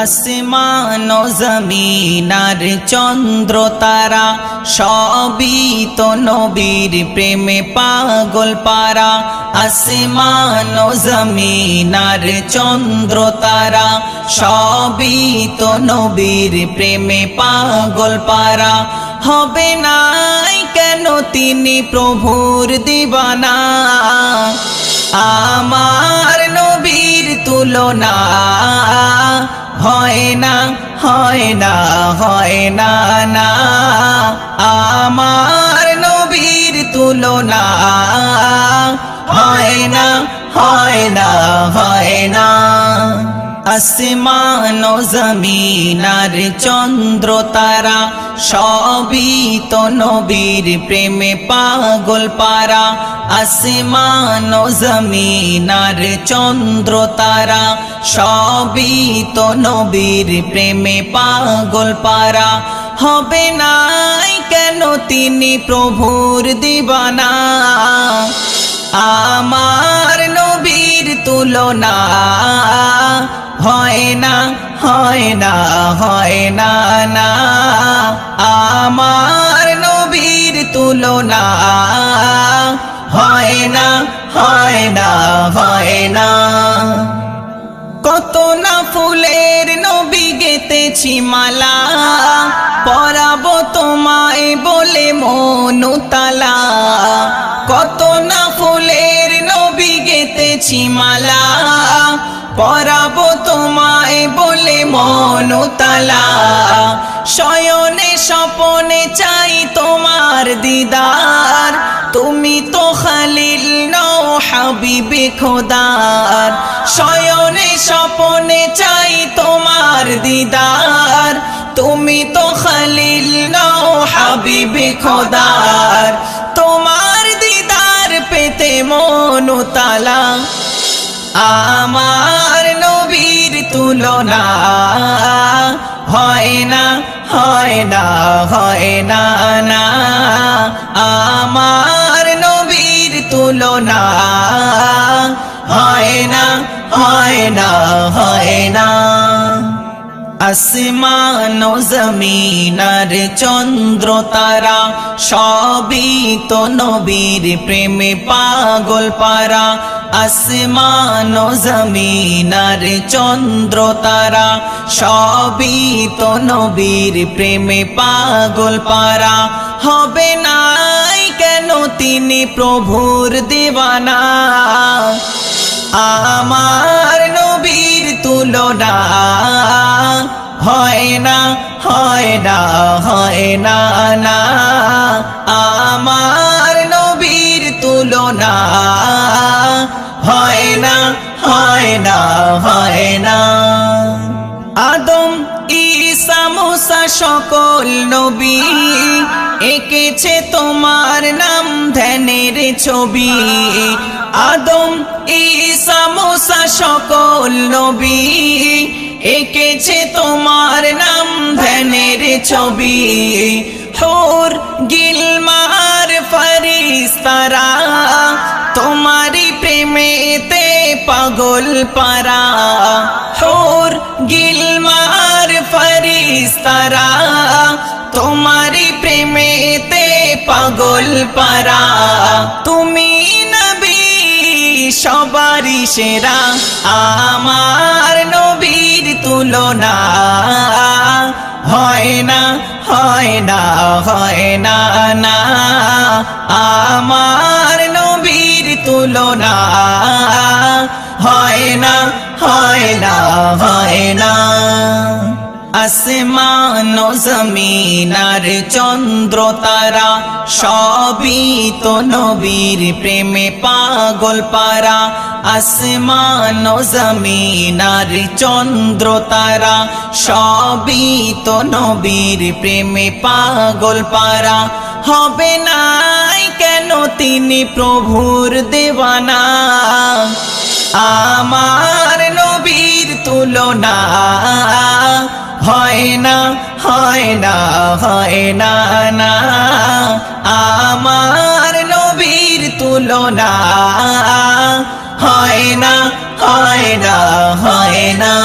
আসমান ও জমিন আর চন্দ্র তারা সবই তো নবীর প্রেমে পাগল পারা। আসমান ও জমিন আর চন্দ্র তারা সবই তো নবীর প্রেমে পাগল পারা। হবে নাই কেন তিনি প্রভুর দিবানা, আমার নবীর তুলনা হয় না, হয় না, হয় না না। আমার নবীর তুলনা হয় না, হয় না, হয় না। আসমান ও জমিন আর চন্দ্র তারা সবই তো নবীর প্রেমে পাগল পারা। আসমান ও জমিন আর চন্দ্র তারা সবই তো নবীর প্রেমে পাগল পারা। হবে নাই কেন তিনি প্রভুর দিবানা, আমার নবীর তুলনা হয় না, হয় না, হয় না না। আমার নবীর তুলনা হয় না, হয় না, হয় না। কত না ফুলের নবী গেতেছি মালা, পরাবো তোমায় বলে মনুতালা। কত না ফুলের নবী গেতেছি মালা, পরাবো তোমায় বলে মনুতালা। শয়নে স্বপনে চাই তোমার দিদার, তুমি তো খলিল নও হাবিবে খোদার। শয়নে স্বপনে চাই তোমার দিদার, তুমি তো খলিল নও হাবিবে খোদার। তোমার দিদার পেতে মনুতালা, আমার নবীর তুলনা হয় না, হয় না, হয় না না। আমার নবীর তুলনা হয় না, হয় না, হয় না। আসমান ও জমিন আর চন্দ্র তারা সবই তো নবীর প্রেমে পাগল পারা। আসমান ও জমিন আর চন্দ্র তারা সবই তো নবীর প্রেমে পাগল পারা। হবে নাই কেন তিনি প্রভুর দিবানা, আমার নবীর তুলনা হয় না, হয় না, হয় না না। আমার নবীর তুলনা হয় না, হয় না, হয় না। আদম ঈসা মুসা সকল নবী এঁকেছে তোমার নাম ধ্যানের ছবি। আদম ঈসা মুসা সকল নবী এঁকেছে তোমার নাম ধ্যানের ছবি। হুর গিলমার ফেরেশতারা তোমারি প্রেমেতে পাগল পারা। হুর গিলমার ফেরেশতারা তোমারি প্রেমেতে পাগল পারা। তুমি নবী সবারই সেরা, আমার নবীর তুলনা হয় না, হয় না, হয় না না। আমার নবীর তুলনা হয় না, হয় না, হয় না। আসমান ও জমিন আর চন্দ্র তারা সবই তো নবীর প্রেমে পাগল পারা। আসমান ও জমিন আর চন্দ্র তারা সবই তো নবীর প্রেমে পাগল পারা। হবে নাই কেন তিনি প্রভুর দিবানা, আমার নবীর তুলনা হয় না, হয় না, হয় না না। আমার নবীর তুলনা হয় না, হয় না, হয় না।